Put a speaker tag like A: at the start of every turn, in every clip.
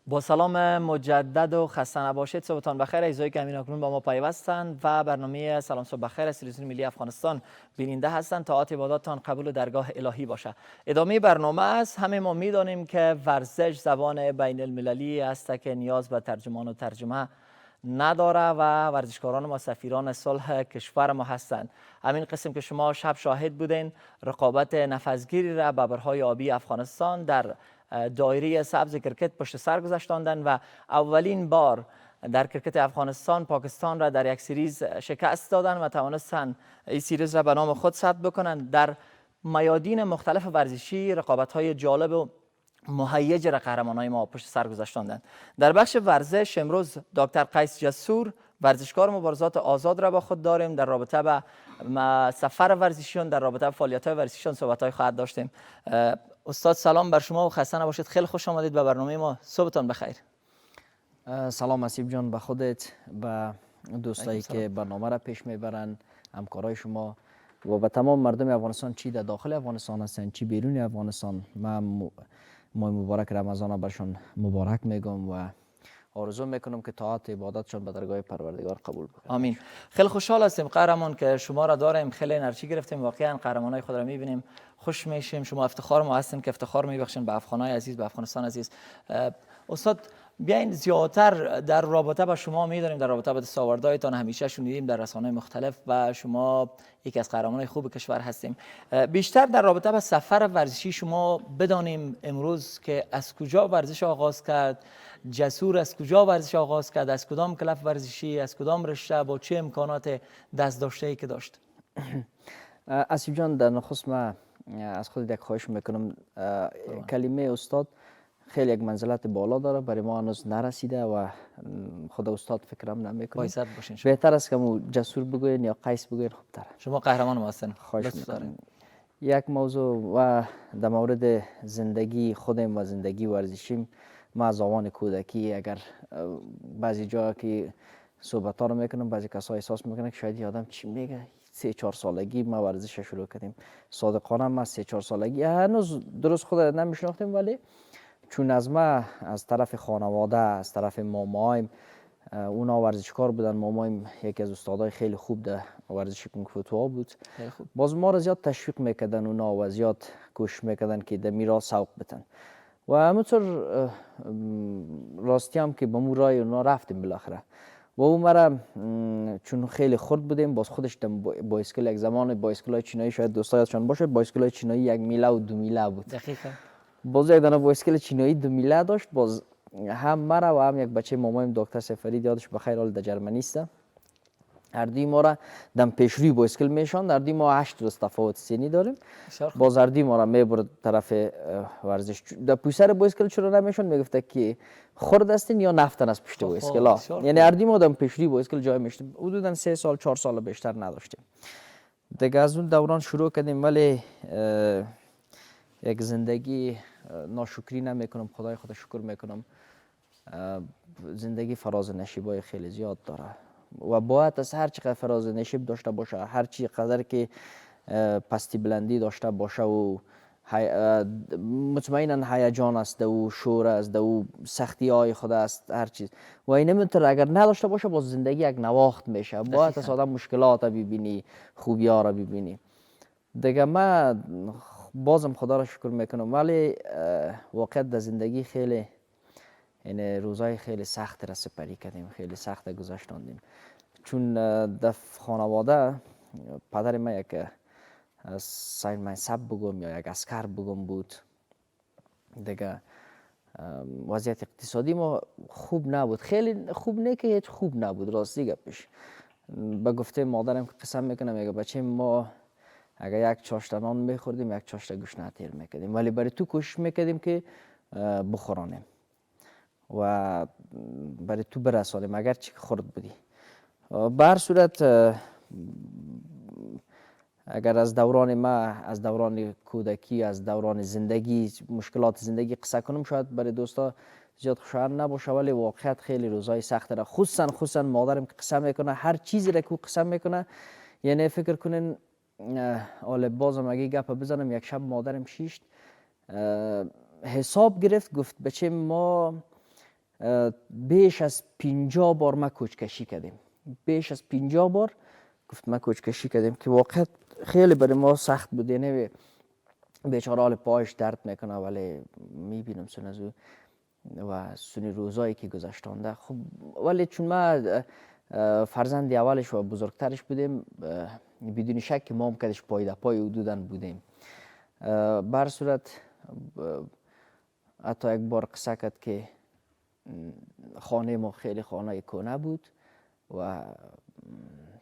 A: با سلام مجدد و خسته نباشید. صبحتان بخیر. اعزایی که همین اکنون با ما پیوستند و برنامه سلام صبح بخیر از تلویزیون ملی افغانستان بیننده هستند. طاعت عباداتتان قبول و درگاه الهی باشه. ادامه برنامه است. همه ما میدانیم که ورزش زبان بین المللی است که نیاز به ترجمان و ترجمه نداره و ورزشکاران ما سفیران صلح کشور ما هستند. همین قسم که شما شب شاهد بودین رقابت نفسگیری را ببرهای آبی افغانستان در دایره سبز کرکت پشت سر گذاشتاندند و اولین بار در کرکت افغانستان پاکستان را در یک سریز شکست دادند و توانستند این سریز را به نام خود ثبت بکنند. در میادین مختلف ورزشی رقابت‌های جالب و مهیج را قهرمانای ما پشت سر گذاشتاندند. در بخش ورزش امروز دکتر قیس جسور ورزشکار مبارزات آزاد را با خود داریم. در رابطه با سفر ورزشیان، در رابطه با فعالیت‌های ورزشیان صحبت‌های خواهد داشتیم. استاد سلام بر شما و خسته نباشید. خیلی خوش آمدید به برنامه ما. صبحتان بخیر.
B: سلام اسیب جان، به خودت، به دوستایی که برنامه را پیش میبرن، همکارای شما و به تمام مردم افغانستان، چی در داخل افغانستان هستن چی بیرون افغانستان. من ماه مبارک رمضان برشان مبارک میگم و آرزو میکنم که طاعت عبادتشان به درگاه پروردگار قبول بکنه.
A: آمین. خیلی خوشحال هستیم قهرمان که شما را داریم. خیلی انرژی گرفتیم. واقعا قهرمانای خود را میبینیم خوش میشیم. شما افتخار ما هستین که افتخار میبخشین به افغانای عزیز، به افغانستان عزیز. استاد بیاین زیادتر در رابطه با شما میدونیم، در رابطه با دستاوردهایتان همیشه شنیدیم در رسانه‌های مختلف و شما یکی از قهرمانای خوب کشور هستیم. بیشتر در رابطه با سفر ورزشی شما بدانیم امروز که از کجا ورزش آغاز کرد، جسور از کجا ورزش آغاز کرد، از کدام کلف ورزشی، از کدام رشته، با چه امکانات دست داشته‌ای که داشت.
B: اسیب جان، در نخست من از خود یک خواهش میکنم. کلمه استاد خیلی یک منزلت بالا داره، برای ما هنوز نرسیده و خود استاد فکرم نمیکنم.
A: بایست باشین.
B: بهتر است که مو جسور بگوین یا قیس بگوین خوبتره.
A: شما قهرمان ما هستین.
B: خواهش میکنم. یک موضوع و در مورد زندگی خودم و زندگی ورزشیم، ما از آوان کودکی اگر بعضی جا که صحبت ها رو میکنم بعضی کسا احساس میکنن که شاید آدم چی میگه، 3-4 سالگی ما ورزش شروع کردیم. صادقانه ما 3-4 سالگی هنوز درست خود نمیشناختیم، ولی چون از ما از طرف خانواده، از طرف مامایم، اونا ورزشکار بودن. مامایم یکی از استادای خیلی خوب در ورزش کنگ فو بود. باز ما را زیاد تشویق میکردن اونا و زیاد کوشش میکردن که در میرا سوق بتن و همونطور راستی هم که به مو رای اونا رفتیم بالاخره. و اون مرا چون خیلی خرد بودیم، باز خودش بایسکل، یک زمان بایسکلای چینایی شاید دوستایشان باشه، بایسکلای چینایی 1 میله و 2 میله بود.
A: دقیقاً.
B: باز یک دانه بایسکل چینایی 2 میله داشت. باز هم مرا و هم یک بچه مامایم دکتر سفری یادش بخیر حال در جرمنی است، هر دوی ما را دم پیشروی بایسکل میشان. هر دوی ما 8 روز تفاوت سنی داریم. باز هر دوی ما را میبرد طرف ورزش. در پوسر بایسکل چرا نمیشون میگفته که خرد هستین یا نفتن از پشت بایسکل ها. یعنی هر دوی ما دم پیشروی بایسکل جای میشتیم. حدودا 3 سال 4 سال بیشتر نداشتیم. دیگه از اون دوران شروع کردیم، ولی یک زندگی ناشکری نمیکنم، خدای خدا شکر میکنم. زندگی فراز نشیبای خیلی زیاد داره و باید از هر چقدر فراز نشیب داشته باشه، هر چی قدر که پستی بلندی داشته باشه و مطمئنا هیجان است و شور است و سختی های خود است، هر چیز و این نمیتونه اگر نداشته باشه باز زندگی یک نواخت میشه. باید از آدم مشکلات ببینی، خوبی ها را ببینی. دیگه من بازم خدا را شکر میکنم، ولی واقعا در زندگی خیلی یعنی روزای خیلی سخت را سپری کردیم، خیلی سخت گذشتاندیم. چون در خانواده پدر من یک ساین منصب بگم یا یک اسکر بگم بود. دیگه وضعیت اقتصادی ما خوب نبود، خیلی خوب نه که هیچ خوب نبود. راستی گپش به گفته مادرم که قسم میکنم، میگه بچه ما اگر یک چاشت نان میخوردیم یک چاشت گوشت تیر میکردیم، ولی برای تو کوشش میکردیم که بخورانیم و برای تو برسانیم اگر چی خورد بودی. به هر صورت اگر از دوران ما، از دوران کودکی، از دوران زندگی، مشکلات زندگی قصه کنم شاید برای دوستا زیاد خوشایند نباشه، ولی واقعیت خیلی روزای سخت را خصوصا مادرم که قسم میکنه هر چیزی را که قسم میکنه، یعنی فکر کنین حالا بازم اگه گپ بزنم، یک شب مادرم شیشت حساب گرفت، گفت بچه ما بیش از 50 بار ما کوچکشی کردیم. بیش از 50 بار گفت ما کوچکشی کردیم که واقعا خیلی برای ما سخت بود. یعنی بیچاره حال پایش درد میکنه ولی میبینم سنازو و سنی روزایی که گذشتانده. خب ولی چون ما فرزند اولش و بزرگترش بودیم بدون شک ما هم کدش پای در پای حدوداً بودیم. بر صورت حتی یک بار قصه کرد که خانه ما خیلی خانه کهنه بود و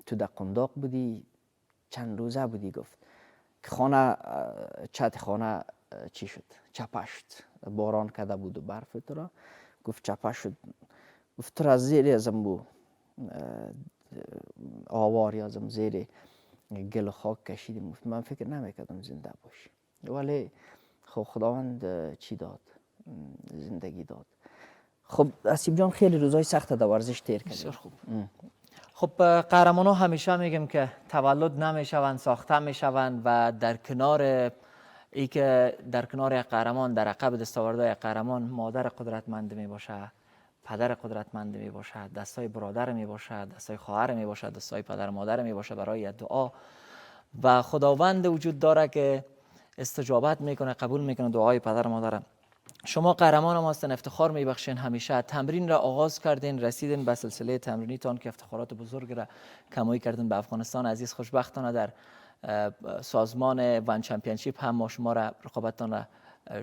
B: تو در قنداق بودی چند روزه بودی. گفت که خانه چت خانه چی شد؟ چپه شد. باران کده بود و برف تو را. گفت چپه شد. گفت تو را زیر ازم بو آواری ازم زیر گل و خاک کشیدیم. گفت من فکر نمیکردم زنده باشی ولی خب خداوند چی داد؟ زندگی داد. خب اسیب جان خیلی روزای سخت در ورزش تیر کردیم.
A: بسیار خوب. خب قهرمان‌ها همیشه میگم که تولد نمیشوند، ساخته میشوند و در کنار ای که در کنار یک قهرمان در عقب دستاوردهای قهرمان مادر قدرتمند می باشه، پدر قدرتمند می باشه، دستای برادر می باشه، دستای خواهر می باشه، دستای پدر مادر می باشه برای دعا و خداوند وجود داره که استجابت میکنه، قبول میکنه دعای پدر مادر. شما قهرمان ما هستین، افتخار میبخشین. همیشه تمرین را آغاز کردین، رسیدین به سلسله تمرینیتان که افتخارات بزرگ را کمایی کردین به افغانستان عزیز. خوشبختانه در سازمان ون چمپیونشیپ هم ما شما را رقابتتان را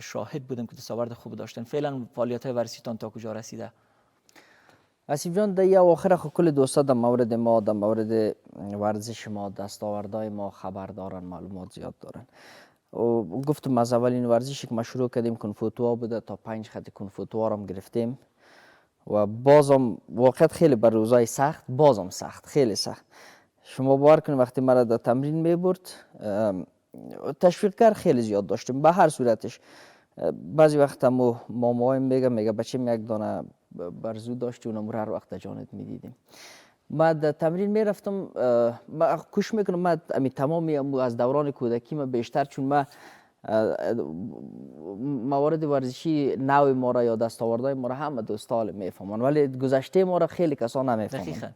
A: شاهد بودیم که دستاورد خوب داشتین. فعلا فعالیت های ورزشیتان تا کجا رسیده؟
B: اسیب جان در اواخر خو کل دوستا در مورد ما، در مورد ورزش ما، دستاوردهای ما خبر دارن، معلومات زیاد دارن. و گفتم از اولین ورزشی که ما شروع کردیم کنفوتوا بوده تا 5 خط کنفوتوا هم گرفتیم و بازم واقعا خیلی بر روزای سخت، بازم سخت، خیلی سخت. شما باور کنید وقتی مرا در تمرین میبرد تشویقگر خیلی زیاد داشتیم به هر صورتش. بعضی وقت مامایم میگه بچه یک دانه برزو داشتی اونم هر وقت جانت میدیدیم. ما در تمرین میرفتم، ما کوشش میکنم ما تمامی از دوران کودکی ما بیشتر چون ما موارد ورزشی نوع ما را یا دستاوردهای ما را همه دوستان میفهمن ولی گذشته ما را خیلی کسا نمیفهمن.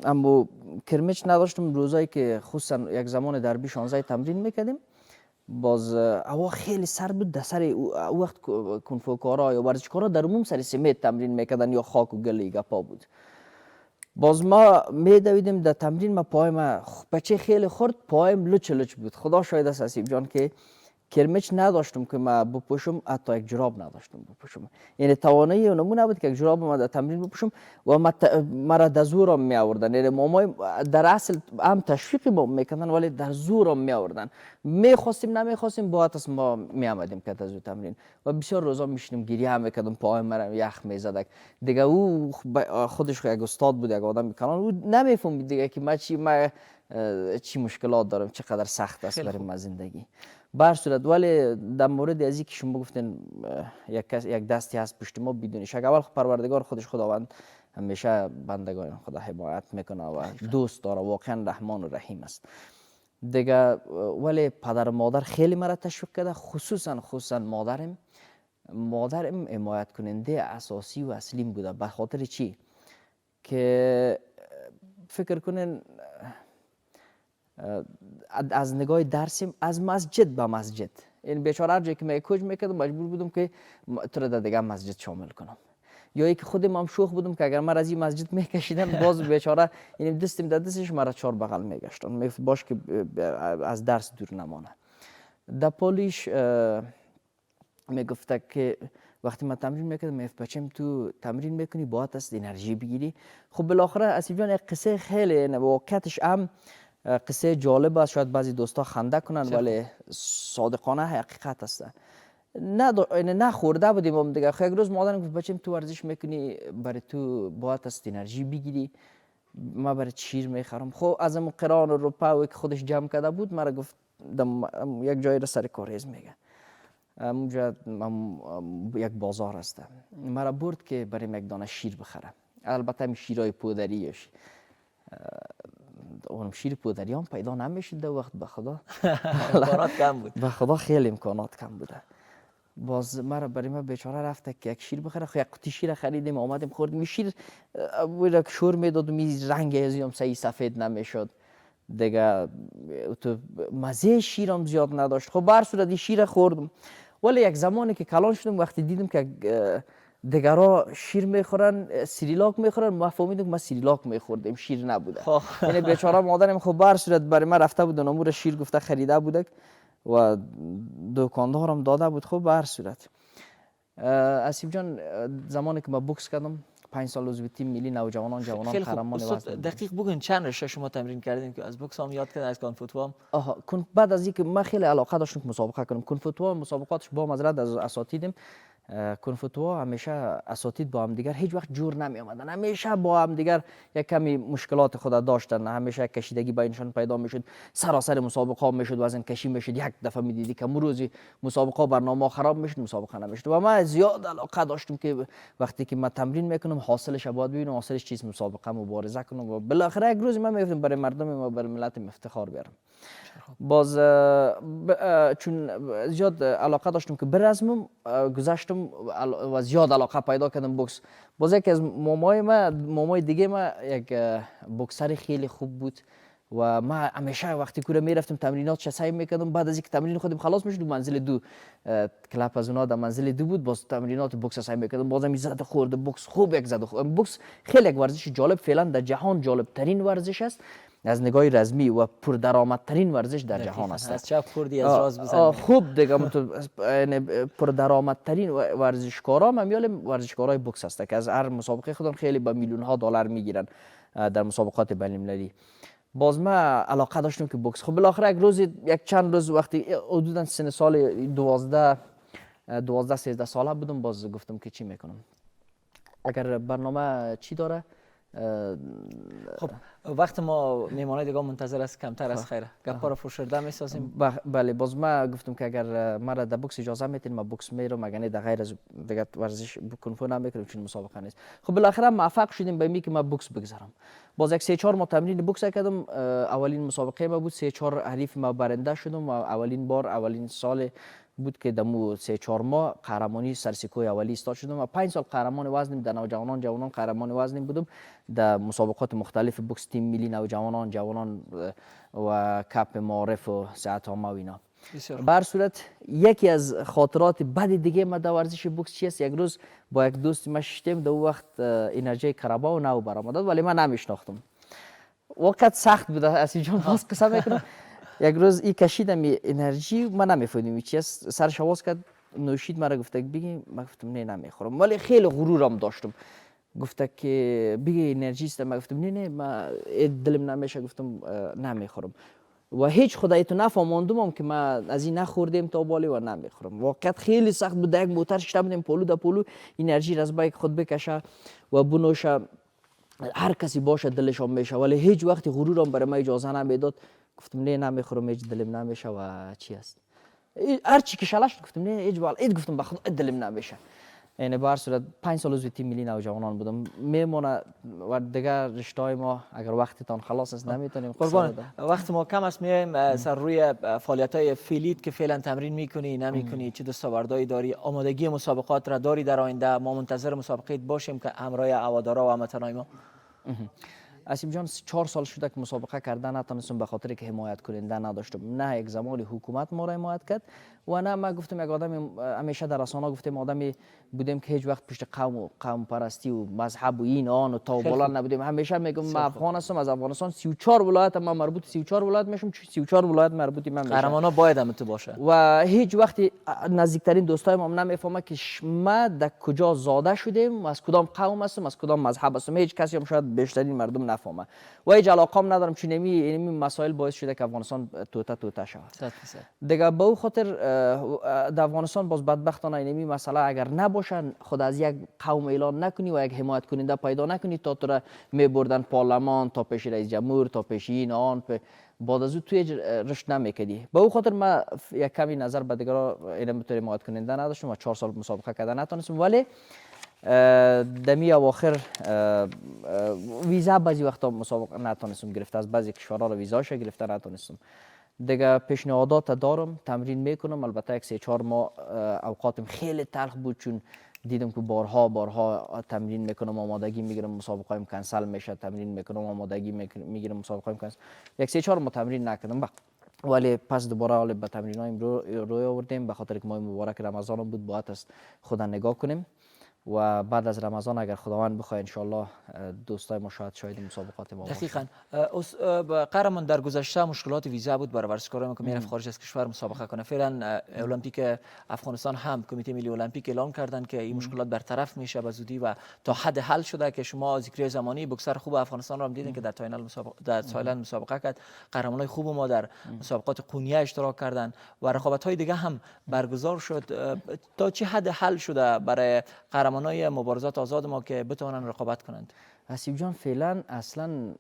B: اما کرمچ نداشتم. روزایی که خصوصا یک زمان دربی 16 تمرین میکردیم باز هوا خیلی سرد بود. در سر او وقت کنفوکارا یا ورزشکارا در عموم سر سمت تمرین میکردن یا خاک و گل گپا بود. باز ما میدویدیم در تمرین ما پایم بچه خیلی خورد پایم لچ بود. خدا شاید است اسیب جان که کرمچ نداشتم که ما بپوشم، حتی یک جراب نداشتم بپوشم. یعنی توانایی اونمون نبود که یک جراب ما در تمرین بپوشم و مرا در زورم می آوردن. یعنی مامای در اصل هم تشویق ما میکردن ولی در زورم می آوردن. میخواستیم نمیخواستیم باید از ما می آمدیم که از تمرین و بسیار روزا میشنیم گریه هم میکردم، پای مرا یخ میزد. دیگه او خودش یک استاد بود، یک آدم میکنن او نمیفهمید دیگه که ما چی مشکلات دارم، چقدر سخت است برای ما زندگی. بر صورت ولی در مورد ازی که شما گفتین یک دستی هست پشت ما بدون شک. اول پروردگار خودش خداوند همیشه بندگان خدا حمایت میکنه و دوست داره، واقعا رحمان و رحیم است دیگه. ولی پدر و مادر خیلی مرا تشویق کرده، خصوصا مادرم حمایت کننده اساسی و اصلیم بوده. به خاطر چی؟ که فکر کنین از نگاه درسیم از مسجد به مسجد، این بیچاره هر جایی که من کوچ میکردم مجبور بودم که تو را دیگه مسجد شامل کنم. یا اینکه خودم هم شوخ بودم که اگر من از این مسجد میکشیدم باز بیچاره یعنی دستم در دستش مرا چهار بغل میگشتن باش که از درس دور نمانه. در پولیش میگفته که وقتی من تمرین میکردم میگفت بچم تو تمرین میکنی باید است انرژی بگیری. خب بالاخره اسیب جان یک قصه خیلی واقعیتش هم قصه جالب است، شاید بعضی دوستا خنده کنن ولی صادقانه حقیقت است. نه خورده بودیم هم دیگه. یک روز مادرم گفت بچم تو ورزش میکنی برای تو باید است انرژی بگیری، ما برای شیر میخرم. خب از اون قران و روپا که خودش جمع کرده بود مرا گفت یک جایی را سر کاریز میگه اونجا یک بازار است، مرا برد که برای یک دانه شیر بخرم. البته این شیرای پودریش اونم شیر پودری هم پیدا نمیشد در وقت. به خدا
A: امکانات کم بود.
B: به خدا خیلی امکانات کم بوده. باز مرا برای ما بیچاره رفته که یک شیر بخره. خب یک قطی شیر خریدیم آمدیم خوردیم. شیر بود که شور میداد و می رنگ از هم سعی سفید نمیشد دیگه. تو مزه شیرم زیاد نداشت. خب به هر صورت شیر خوردم. ولی یک زمانی که کلان شدم وقتی دیدم که دیگرها شیر میخورن سریلاک میخورن، ما فهمیدم ما سریلاک میخوردیم شیر نبوده. یعنی بیچاره مادرم خب به هر صورت برای من رفته بود و نمور شیر گفته خریده بوده و دکاندارم داده بود. خب به هر صورت اسیب جان زمانی که ما بوکس کردم 5 سال عضو تیم ملی نوجوانان جوانان قهرمان وزن.
A: دقیق بگین چند رشته شما تمرین کردین که از بوکس هم یاد کردین از کونگ هم؟
B: بعد از اینکه من خیلی علاقه داشتم که مسابقه کنم. کونگ مسابقاتش با مزرعه از اساتیدم. کونگ همیشه اساتید با هم دیگر هیچ وقت جور نمی آمدن. همیشه با هم دیگر یک کمی مشکلات خود داشتن. همیشه کشیدگی بینشان پیدا میشد. سراسر مسابقه میشد وزن کشی میشد. یک دفعه میدیدی که روزی مسابقه برنامه خراب میشد، مسابقه نمیشد. و من زیاد علاقه داشتم که وقتی که من تمرین میکنم حاصلش باید ببینم، حاصلش چیز مسابقه مبارزه کنم و بالاخره یک روزی من میگفتم برای مردم ما برای ملت افتخار بیارم. باز چون زیاد علاقه داشتم که برزمم گذاشتم و زیاد علاقه پیدا کردم بوکس. باز یکی از مامای دیگه ما یک بوکسر خیلی خوب بود و ما همیشه وقتی که میرفتم تمرینات سعی میکردم بعد از اینکه تمرین خودم خلاص میشد منزل 2 کلاب از اونها در منزل 2 بود، باز تمرینات بوکس سعی میکردم. بازم میزد خورد بوکس خوب یک زد. بوکس خیلی یک ورزش جالب، فعلا در جهان جالب ترین ورزش است از نگاه رزمی و پردرآمدترین ورزش در جهان است.
A: از چپ خوردی از راست بزنی.
B: خوب دیگه پردرآمدترین ورزشکارا ممیال ورزشکارای بوکس است که از هر مسابقه خودم خیلی با میلیون ها دلار میگیرن در مسابقات بین المللی. باز ما علاقه داشتم که بوکس. خب بالاخره یک روز یک چند روز وقتی حدودا سن سال 12 13 ساله بودم، باز گفتم که چی میکنم اگر برنامه چی داره.
A: خب وقت ما میمانای دیگه منتظر است، کمتر از خیره گپا رو فروشرده میسازیم.
B: بله باز ما گفتم که اگر مرا در بوکس اجازه میتین ما بوکس میرم، مگر در غیر از دیگه ورزش کنفو نمیکنم چون مسابقه نیست. خب بالاخره موفق شدیم به می که ما بوکس بگذارم. باز یک 3 4 ماه تمرین بوکس کردم. اولین مسابقه ما بود، 3 4 حریف ما برنده شدم و اولین سال بود که دمو 3 4 ماه قهرمانی سرسیکوی اولی استاد شدم و 5 سال قهرمان وزنیم در نوجوانان جوانان قهرمان وزنیم بودم در مسابقات مختلف بوکس تیم ملی نوجوانان جوانان و کپ معارف و صحت عامه و اینا. به هر صورت یکی از خاطرات بد دیگه ما در ورزش بوکس چیست، یک روز با یک دوست ما شدیم در وقت انرژی کرباو نو برآمد ولی من نمیشناختم. وقت سخت بود اسی جان باز قسم میکنم. یک روز ای کشیدم انرژی من نمیفهمیدم چی است، سرش آواز کرد نوشید مرا گفته بگی، من گفتم نه نمیخورم ولی خیلی غرورم داشتم. گفته که بگی انرژی است، من گفتم نه من دلم نمیشه، گفتم نمیخورم و هیچ خدایی تو نفهموندم که من از این نخوردم تا بالی و نمیخورم. واقعا خیلی سخت بود. یک موتر شده بودیم پولو در پولو انرژی را از بایک خود بکشه و بنوشه، هر کسی باشه دلشان میشه ولی هیچ وقتی غرورم برای من اجازه نمیداد. گفتم نه نمیخورم، هیچ دلم نمیشه و چی است هر چی که شلش گفتم نه هیچ بال گفتم بخدا دلم نمیشه. یعنی به هر صورت 5 سال عضو تیم ملی نوجوانان بودم. میمونه و دیگه رشته‌های ما اگر وقتتان خلاص است نمیتونیم.
A: قربان وقت ما کم است، میایم سر روی فعالیت‌های فعلیت که فعلا تمرین میکنی نمیکنی، چه دستاوردهایی داری، آمادگی مسابقات را داری در آینده؟ ما منتظر مسابقه باشیم که همراه هوادارا و هموطنان ما.
B: اسیب جان 4 سال شده که مسابقه کرده نتونستم به خاطر که حمایت کننده نداشتم. نه یک زمانی حکومت ما را حمایت کرد و نه ما گفتم یک آدم، همیشه در رسانه گفتم آدمی بودیم که هیچ وقت پشت قوم پرستی و مذهب و این آن و تا بالا نبودیم. همیشه میگم من افغان هستم، از افغانستان 34 ولایت ما مربوط 34 ولایت میشم، 34 ولایت مربوط من میشم.
A: قهرمانا باید هم تو باشه
B: و هیچ وقت نزدیکترین دوستای ما نمیفهمه که ما در کجا زاده شدیم، از کدام قوم هستم، از کدام مذهب هستم. هیچ کسی هم شاید بیشترین مردم نفهمه و هیچ علاقه هم ندارم چون این مسائل باعث شده که افغانستان توته شود. دیگه به خاطر در افغانستان باز بدبختانه این مسئله اگر نباشه، خود از یک قوم اعلان نکنی و یک حمایت کننده پیدا نکنی تا تو را میبردن پارلمان، تا پیش رئیس جمهور، تا پیش این آن، بعد از او توی رشد نمیکردی. به او خاطر ما یک کمی نظر به دیگران این طور حمایت کننده نداشتم و 4 سال مسابقه کردن نتونستم. ولی دمی اواخر ویزا بعضی وقتا مسابقه نتونستم گرفت، از بعضی کشورها رو ویزاش گرفته نتونستم. دیگه پیشنهادات دارم، تمرین میکنم. البته یک 3-4 ماه اوقاتم خیلی تلخ بود، چون دیدم که بارها تمرین میکنم، آمادگی میگیرم، مسابقایم کنسل میشه، تمرین میکنم، آمادگی میگیرم، مسابقایم کنسل. یک 3-4 ماه تمرین نکردم، ولی پس دوباره حال به تمرینایم روی آوردیم، به خاطر که ماه مبارک رمضان بود، باید از خود نگاه کنیم و بعد از رمضان اگر خداوند بخواد ان شاء الله دوستای ما شاید مسابقات ما باشه.
A: دقیقاً. قهرمان در گذشته مشکلات ویزا بود برای ورزشکارایی که میرفت خارج از کشور مسابقه کنه. فعلا المپیک افغانستان هم کمیته ملی المپیک اعلام کردن که این مشکلات برطرف میشه به زودی و تا حد حل شده که شما ذکر زمانی بکسر خوب افغانستان رو هم دیدین که در تایلند مسابقه کرد. قهرمانای خوب ما در مسابقات قونیه اشتراک کردن و رقابت‌های دیگه هم برگزار شد. تا چه حد حل شده برای قهرمانای مبارزات آزاد ما که بتونن رقابت کنند؟
B: حسیب جان فعلا اصلا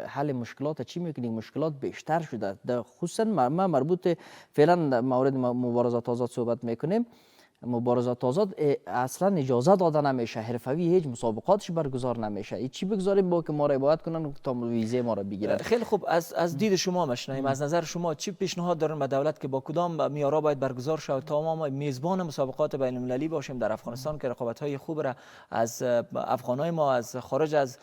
B: حل مشکلات چی میکنیم؟ مشکلات بیشتر شده، خصوصا ما مربوط فعلا مورد مبارزات آزاد صحبت میکنیم. مبارزات آزاد اصلا اجازه داده نمیشه، حرفوی هیچ مسابقاتش برگزار نمیشه. این چی بگذاریم با که ما را عبادت کنن تا ویزه ما را بگیرن؟
A: خیلی خوب، از دید شما مشنیم، از نظر شما چی پیشنهاد دارن به دولت که با کدام معیارها باید برگزار شود تا ما میزبان مسابقات بین المللی باشیم در افغانستان که رقابت‌های خوب را از افغانای ما از خارج از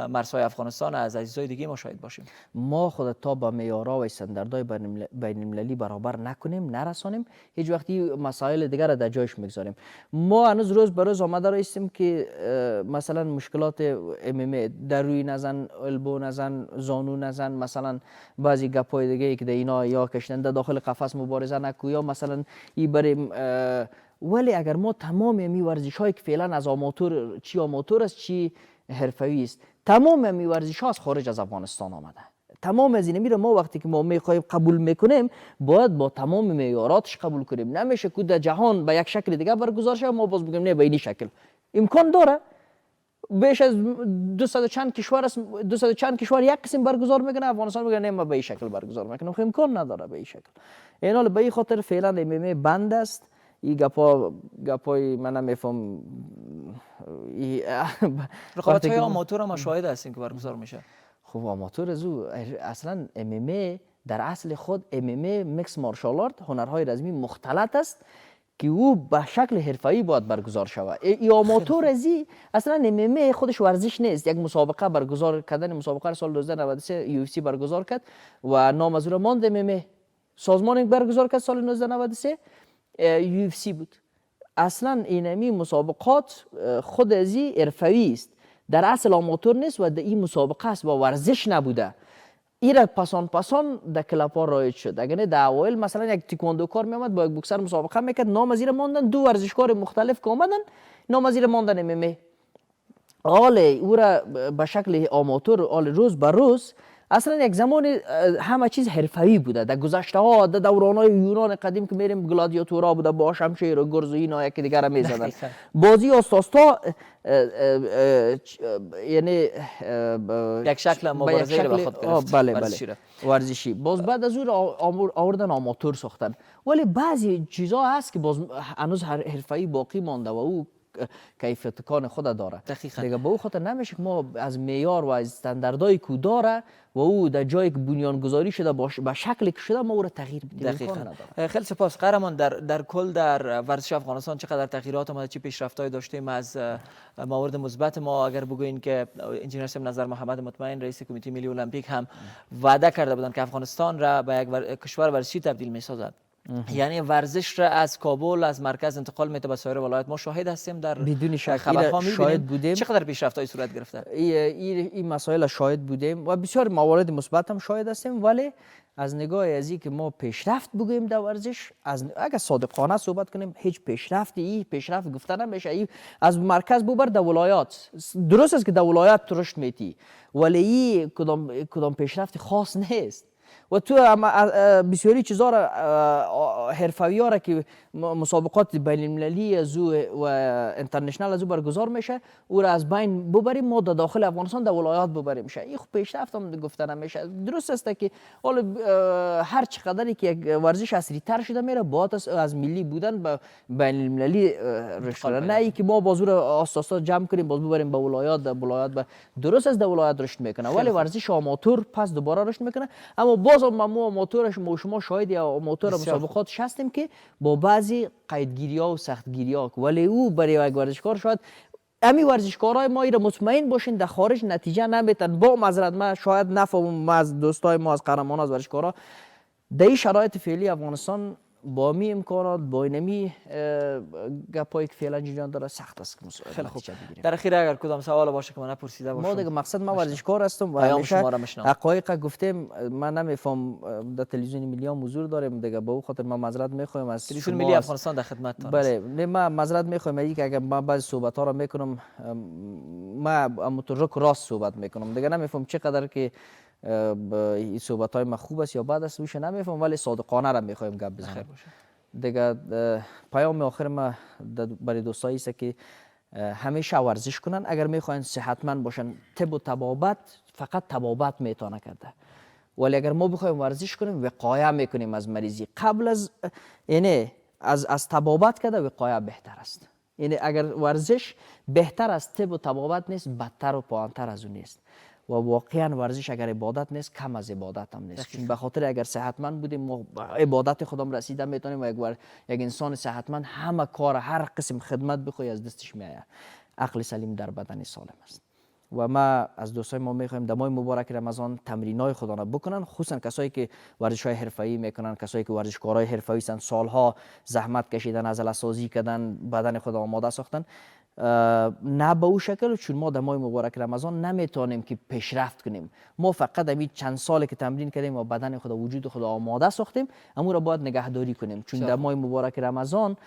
A: مرزهای افغانستان از عزیزای دیگه ما شاهد باشیم؟
B: ما خود تا با معیارها و استانداردهای بین المللی برابر نکنیم، نرسانیم، هیچ وقتی مسائل دیگر را در جایش میگذاریم. ما هنوز روز به روز آمده رایستیم که مثلا مشکلات MMA در روی نزن، البو نزن، زانو نزن، مثلا بعضی گپای دیگه ای که در اینا یا کشنده داخل قفس مبارزه نکو یا مثلا ای بریم. ولی اگر ما تمام می ورزش هایی که فعلا از آماتور، چی آماتور است چی حرفوی است، تمام می ورزش ها از خارج از افغانستان آمده. تمام از این میره ما وقتی که ما میخوایم قبول میکنیم باید با تمام معیاراتش قبول کنیم. نمیشه که در جهان به یک شکل دیگه برگزار شه ما باز بگیم نه به این شکل. امکان داره بیش از 200 چند کشور است، 200 چند کشور یک قسم برگزار میکنه، افغانستان میگه نه ما به این شکل برگزار میکنیم. امکان نداره به این شکل. این حال به این خاطر فعلا MMA بند است. این گپای من نمیفهم.
A: رقابت‌های آماتور ما شاهد هستیم که برگزار میشه.
B: خب آماتور اصلا MMA در اصل خود MMA میکس مارشال آرت، هنرهای رزمی مختلط است که او به شکل حرفه‌ای باید برگزار شود. ای آماتور ازی اصلا MMA خودش ورزش نیست. یک مسابقه برگزار کردن، مسابقه سال 1993 UFC برگزار کرد و نام از او ماند. MMA سازمان برگزار کرد سال 1993 UFC بود. اصلا اینمی مسابقات خود ازی حرفه‌ای است، در اصل آماتور نیست و در این مسابقه است و ورزش نبوده. ایره پسان در کلاب ها رایج شد. اگر نه در اوایل مثلا یک تکواندوکار می آمد با یک بوکسر مسابقه میکرد، نام از ماندن دو ورزشکار مختلف که آمدن نام از ماندن MMA. حال او را به شکل آماتور حال روز به روز اصلا یک زمان همه چیز حرفه‌ای بوده. در گذشته ها در دوران‌های یونان قدیم که میریم گلادیاتورها بوده با شمشیر و گرز و اینا یکی دیگر را میزدن. بازی آستاستا یعنی
A: یک شکل مبارزه را به خود گرفت.
B: بله ورزشی. باز بعد از اون آوردن آماتور ساختن. ولی بعضی چیزا هست که باز هنوز حرفه‌ای باقی مانده و او کیفیت کان خود داره. دیگه به او خاطر نمیشه که ما از معیار و از استانداردهای کو داره و او در جایی که بنیان گذاری شده به شکلی که شده ما او را تغییر بدیم.
A: خیلی سپاس قهرمان. در کل در ورزش افغانستان چقدر تغییرات اومده، چه پیشرفت‌هایی داشتیم؟ از موارد مثبت ما اگر بگوین که انجینیر سیم نظر محمد مطمئن رئیس کمیته ملی المپیک هم وعده کرده بودند که افغانستان را به یک کشور ورزشی تبدیل می‌سازد. یعنی ورزش را از کابل از مرکز انتقال میده به سایر ولایت. ما شاهد هستیم در
B: بدون شک شاهد بودیم
A: چقدر پیشرفت‌های صورت گرفته.
B: این مسائل شاهد بودیم و بسیار موارد مثبت هم شاهد هستیم. ولی از نگاه ازی که ما پیشرفت بگوییم در ورزش، اگر صادقانه صحبت کنیم هیچ پیشرفت گفته نمیشه. از مرکز ببر در ولایات درست است که در ولایات رشد میتی، ولی کدام پیشرفت خاص نیست. و تو بسیاری چیزا را حرفه‌ای‌ها را که مسابقات بین المللی و انترنشنال از برگزار میشه او را از بین ببریم، ما در داخل افغانستان در ولایات ببریم شه. این پیشرفت هم گفته نمیشه. درست است که حالا هر چقدری که یک ورزش عصری تر شده میره باید از ملی بودن به بین المللی رشد، نه ای که ما بازو را آساسا جمع کنیم باز ببریم به ولایات. درست است در ولایات رشد میکنه ولی ورزش آماتور پس دوباره رشد میکنه. اما باز باز هم ما آماتورش ما شما شاهد یا آماتور مسابقات هستیم که با بعضی قیدگیری ها و سختگیری ها، ولی او برای یک ورزشکار شاید امی ورزشکارای ما ایره مطمئن باشین در خارج نتیجه نمیتن. با معذرت من شاید نفهمم از دوستای ما از قهرمان از ورزشکارا در این شرایط فعلی افغانستان با می امکانات با اینمی گپایی که فعلا جریان داره سخت است که
A: خیلی خوب.
B: نتیجه بگیریم.
A: در اخیر اگر کدام سوال باشه که من نپرسیده باشم،
B: ما دیگه مقصد ما ورزشکار هستم و
A: پیام
B: همیشه
A: شما را میشنوم.
B: حقایق گفتیم. من نمیفهم در تلویزیون ملی هم حضور داریم دیگه، به او خاطر ما معذرت میخوایم از
A: تلویزیون
B: شما
A: ملی افغانستان در خدمتتان است.
B: بله نه ما معذرت میخوایم از اینکه اگر من بعضی صحبت ها را میکنم ما مترک راست صحبت میکنم دیگه، نمیفهم چقدر که این صحبت های ما خوب است یا بد است ویش نمیفهم، ولی صادقانه را میخوایم گپ بزنیم دیگه. پیام آخر ما برای دوستایی است که همیشه ورزش کنن اگر میخواین صحتمند باشن. طب و طبابت فقط طبابت میتونه کرده، ولی اگر ما بخوایم ورزش کنیم وقایه میکنیم از مریضی. قبل از اینه از طبابت کرده وقایه بهتر است. یعنی اگر ورزش بهتر از طب و طبابت نیست، بدتر و پایانتر از اون نیست. و واقعا ورزش اگر عبادت نیست کم از عبادت هم نیست. به خاطر اگر صحتمند بودیم ما عبادت خودم رسیده میتونیم و یک انسان صحتمند همه کار هر قسم خدمت بخوای از دستش میآید. عقل سلیم در بدن سالم است. و ما از دوستای ما میخوایم در ماه مبارک رمضان تمرینای خودانه بکنن، خصوصا کسایی که ورزش‌های حرفه‌ای میکنن، کسایی که ورزشکارای حرفه‌ای هستند، سالها زحمت کشیدن، عضله سازی کردن، بدن خود آماده ساختن. نه به او شکل، چون ما در ماه مبارک رمضان نمیتونیم که پیشرفت کنیم. ما فقط همین چند سالی که تمرین کردیم و بدن خود وجود خود آماده ساختیم، اما را باید نگهداری کنیم، چون در ماه مبارک رمضان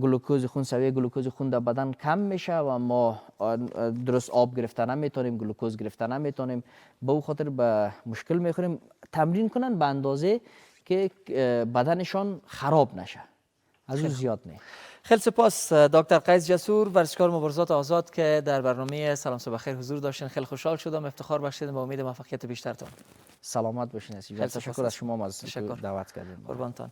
B: گلوکوز خون، سویه گلوکوز خون در بدن کم میشه و ما درست آب گرفتن نمیتونیم، گلوکوز گرفتن نمیتونیم، به او خاطر به مشکل میخوریم. تمرین کنن به اندازه که بدنشان خراب نشه، از اون زیاد نه.
A: خیلی سپاس دکتر قیس جسور، ورزشکار مبارزات آزاد که در برنامه سلام صبح خیر حضور داشتین. خیلی خوشحال شدم، افتخار بخشیدم، با امید موفقیت بیشترتان.
B: سلامت باشین. تشکر از شما از دعوت کردین.
A: قربانتان.